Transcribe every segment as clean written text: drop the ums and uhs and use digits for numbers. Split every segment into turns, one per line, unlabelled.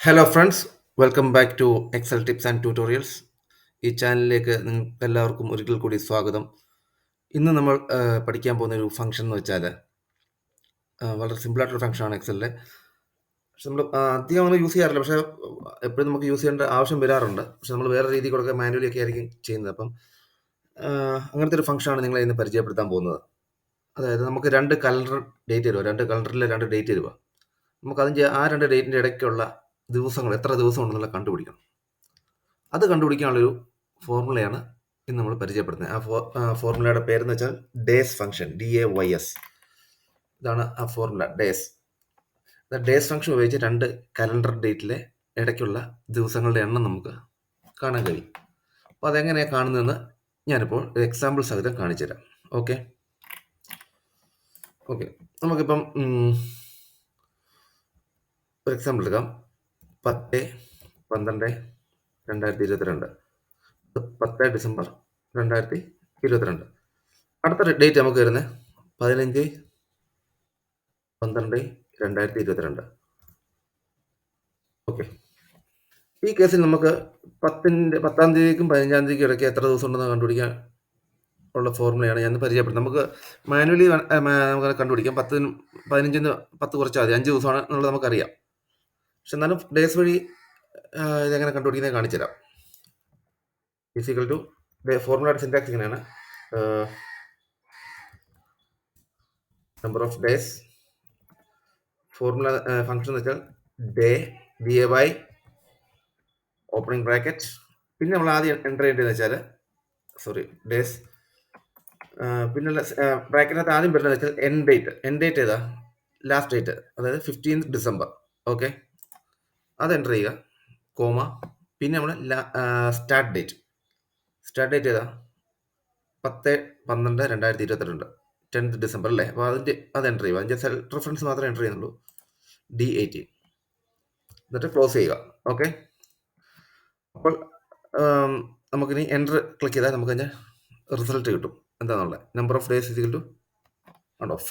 Hello friends, welcome back to Excel tips and tutorials. ഈ ചാനലിലേക്ക് നിങ്ങൾക്ക് എല്ലാവർക്കും ഒരിക്കൽ കൂടി സ്വാഗതം. ഇന്ന് നമ്മൾ പഠിക്കാൻ പോകുന്ന ഒരു ഫംഗ്ഷൻ എന്ന് വെച്ചാൽ വളരെ സിമ്പിളായിട്ടൊരു ഫംഗ്ഷനാണ് എക്സലിലെ. പക്ഷെ നമ്മൾ അധികം അങ്ങനെ യൂസ് ചെയ്യാറില്ല. പക്ഷേ എപ്പോഴും നമുക്ക് യൂസ് ചെയ്യേണ്ട ആവശ്യം വരാറുണ്ട്. പക്ഷെ നമ്മൾ വേറെ രീതിയിൽ കൂടെ മാനുവലി ഒക്കെ ആയിരിക്കും ചെയ്യുന്നത്. അപ്പം അങ്ങനത്തെ ഒരു ഫംഗ്ഷനാണ് നിങ്ങളെ ഇന്ന് പരിചയപ്പെടുത്താൻ പോകുന്നത്. അതായത് നമുക്ക് രണ്ട് കലണ്ടർ ഡേറ്റ് തരുക, രണ്ട് കലണ്ടറിലെ രണ്ട് ഡേറ്റ് തരുക. നമുക്ക് ആ രണ്ട് ഡേറ്റിൻ്റെ ഇടയ്ക്കുള്ള ദിവസങ്ങൾ എത്ര ദിവസം ഉണ്ടെന്നുള്ള കണ്ടുപിടിക്കണം. അത് കണ്ടുപിടിക്കാനുള്ളൊരു ഫോർമുലയാണ് ഇന്ന് നമ്മൾ പരിചയപ്പെടുന്നത്. ഫോർമുലയുടെ പേരെന്ന് വെച്ചാൽ ഡേസ് ഫംഗ്ഷൻ, DAYS. ഇതാണ് ആ ഫോർമുല, ഡേസ്. ഡേസ് ഫംഗ്ഷൻ ഉപയോഗിച്ച് രണ്ട് കലണ്ടർ ഡേറ്റിലെ ഇടയ്ക്കുള്ള ദിവസങ്ങളുടെ എണ്ണം നമുക്ക് കാണാൻ കഴിയും. അപ്പോൾ അതെങ്ങനെയാണ് കാണുന്നതെന്ന് ഞാനിപ്പോൾ ഒരു എക്സാമ്പിൾ സഹിതം കാണിച്ചു തരാം. ഓക്കെ ഓക്കെ നമുക്കിപ്പം ഒരു എക്സാമ്പിൾ എടുക്കാം. 10/12/2022, 10 ഡിസംബർ 2022. അടുത്ത ഡേറ്റ് നമുക്ക് വരുന്നത് 15/12/2022. ഓക്കെ, ഈ കേസിൽ നമുക്ക് 10-ാം തീയതിക്കും 15-ാം തീയതിക്കും ഇടയ്ക്ക് എത്ര ദിവസം ഉണ്ടെന്ന് കണ്ടുപിടിക്കാൻ ഉള്ള ഫോർമുലയാണ് ഞാൻ പരിചയപ്പെടുന്നത്. നമുക്ക് മാനുവലി നമുക്ക് കണ്ടുപിടിക്കാം. 15-ന് 10 കുറച്ചാൽ മതി, 5 ദിവസമാണ് എന്നുള്ളത് നമുക്കറിയാം. പക്ഷെ എന്നാലും ഡേയ്സ് വഴി ഇതെങ്ങനെ കണ്ടുപിടിക്കുന്നത് കാണിച്ചു തരാം. ഈസിക്കൽ ടു ഫോർമുലയുടെ സിൻടാക്സ് ഇങ്ങനെയാണ്: number of days, formula function എന്ന് വെച്ചാൽ ഡേ, DAY, ഓപ്പണിംഗ് ബ്രാക്കറ്റ്. പിന്നെ നമ്മൾ ആദ്യം എൻ്റർ ചെയ്യേണ്ടതെന്ന് വെച്ചാൽ ഡേയ്സ്, പിന്നെ ബ്രാക്കറ്റിനകത്ത് ആദ്യം വരുന്നത് വെച്ചാൽ എൻ ഡേറ്റ് ഏതാ, ലാസ്റ്റ് ഡേറ്റ്, അതായത് 15th December. ഓക്കെ, അത് എൻ്റർ ചെയ്യുക, കോമ. പിന്നെ നമ്മൾ സ്റ്റാർട്ട് ഡേറ്റ് ഏതാ, 10/12/2022, 10th December അല്ലേ. അപ്പോൾ അത് എൻ്റർ ചെയ്യുക. അതിൻ്റെ സെൽഫ് റെഫറൻസ് മാത്രമേ എൻ്റർ ചെയ്യുന്നുള്ളൂ, D18. എന്നിട്ട് ക്ലോസ് ചെയ്യുക. ഓക്കെ, അപ്പോൾ നമുക്കിനി എൻ്റർ ക്ലിക്ക് ചെയ്താൽ നമുക്കതിൻ്റെ റിസൾട്ട് കിട്ടും. എന്താണെന്നുള്ളത് number of days is equal to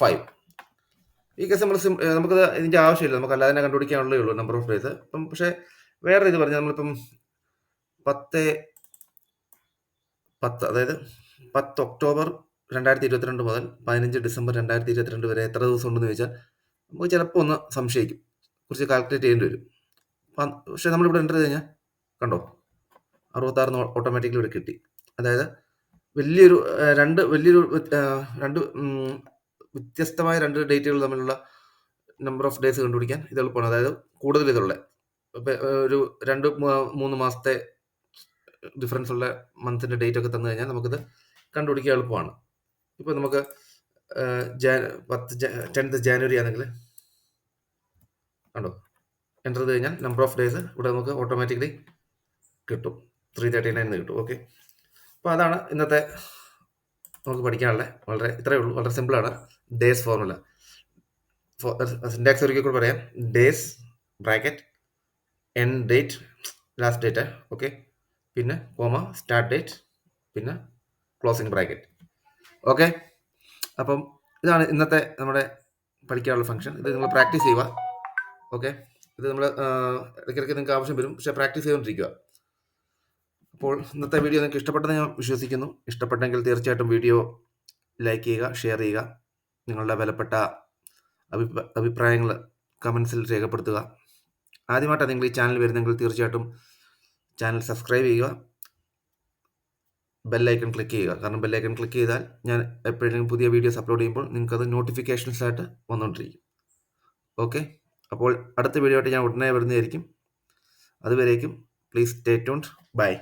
5. ഈ കേസ് നമുക്കത് ഇതിൻ്റെ ആവശ്യമില്ല, നമുക്ക് അല്ലാതെ തന്നെ കണ്ടുപിടിക്കാനുള്ളേ ഉള്ളൂ നമ്പർ ഓഫ് ഡേയ്സ്. അപ്പം പക്ഷേ വേറെ ഇത് പറഞ്ഞാൽ നമ്മളിപ്പം 10/10, അതായത് 10 ഒക്ടോബർ 2022 മുതൽ 15 ഡിസംബർ 2022 വരെ എത്ര ദിവസം ഉണ്ടെന്ന് ചോദിച്ചാൽ നമുക്ക് ചിലപ്പോൾ ഒന്ന് സംശയിക്കും, കുറച്ച് കാൽക്കുലേറ്റ് ചെയ്യേണ്ടി വരും. പക്ഷേ നമ്മളിവിടെ എൻ്റർ ചെയ്ത് കഴിഞ്ഞാൽ കണ്ടോ, 66 ഓട്ടോമാറ്റിക്കലി ഇവിടെ കിട്ടി. അതായത് രണ്ട് വ്യത്യസ്തമായ രണ്ട് ഡേറ്റുകൾ തമ്മിലുള്ള നമ്പർ ഓഫ് ഡേയ്സ് കണ്ടുപിടിക്കാൻ ഇത് എളുപ്പമാണ്. അതായത് കൂടുതൽ ഇതുള്ള ഒരു 2-3 മാസത്തെ ഡിഫറൻസ് ഉള്ള മന്തിൻ്റെ ഡേറ്റ് ഒക്കെ തന്നു കഴിഞ്ഞാൽ നമുക്കിത് കണ്ടുപിടിക്കാൻ എളുപ്പമാണ്. ഇപ്പോൾ നമുക്ക് 10th January ആണെങ്കിൽ കണ്ടോ, എൻ്റർ ചെയ്ത് കഴിഞ്ഞാൽ നമ്പർ ഓഫ് ഡേയ്സ് ഇവിടെ നമുക്ക് ഓട്ടോമാറ്റിക്കലി കിട്ടും, 339 കിട്ടും. ഓക്കെ, അപ്പോൾ അതാണ് ഇന്നത്തെ നമുക്ക് പഠിക്കാനുള്ള ഇത്രയേ ഉള്ളൂ, വളരെ സിമ്പിളാണ്. ഡേയ്സ് ഫോർമുല, സിൻടാക്സ് ഒരിക്കൽ കൂടെ പറയാം: days bracket, N date, last date. Okay, പിന്നെ കോമ, സ്റ്റാർട്ട് ഡേറ്റ്, പിന്നെ ക്ലോസിംഗ് ബ്രാക്കറ്റ്. ഓക്കെ, അപ്പം ഇതാണ് ഇന്നത്തെ നമ്മുടെ പഠിക്കാനുള്ള ഫംഗ്ഷൻ. ഇത് നിങ്ങൾ പ്രാക്ടീസ് ചെയ്യുക. ഓക്കെ, ഇത് നമ്മൾ ഇടയ്ക്കിടയ്ക്ക് നിങ്ങൾക്ക് ആവശ്യം വരും, പക്ഷേ പ്രാക്ടീസ് ചെയ്തുകൊണ്ടിരിക്കുക. അപ്പോൾ ഇന്നത്തെ വീഡിയോ നിങ്ങൾക്ക് ഇഷ്ടപ്പെട്ടെന്ന് ഞാൻ വിശ്വസിക്കുന്നു. ഇഷ്ടപ്പെട്ടെങ്കിൽ തീർച്ചയായിട്ടും വീഡിയോ ലൈക്ക് ചെയ്യുക, ഷെയർ ചെയ്യുക. നിങ്ങളുടെ വിലപ്പെട്ട അഭിപ്രായങ്ങൾ കമൻസിൽ രേഖപ്പെടുത്തുക. ആദ്യമായിട്ടാണ് നിങ്ങൾ ഈ ചാനൽ വരുന്നെങ്കിൽ തീർച്ചയായിട്ടും ചാനൽ സബ്സ്ക്രൈബ് ചെയ്യുക, ബെല്ലൈക്കൺ ക്ലിക്ക് ചെയ്യുക. കാരണം ബെല്ലൈക്കൺ ക്ലിക്ക് ചെയ്താൽ ഞാൻ എപ്പോഴെങ്കിലും പുതിയ വീഡിയോസ് അപ്ലോഡ് ചെയ്യുമ്പോൾ നിങ്ങൾക്കത് നോട്ടിഫിക്കേഷൻസ് ആയിട്ട് വന്നുകൊണ്ടിരിക്കും. ഓക്കെ, അപ്പോൾ അടുത്ത വീഡിയോ ആയിട്ട് ഞാൻ ഉടനെ വരുന്നതായിരിക്കും. അതുവരേക്കും പ്ലീസ് സ്റ്റേ ട്യൂൺഡ്. ബൈ.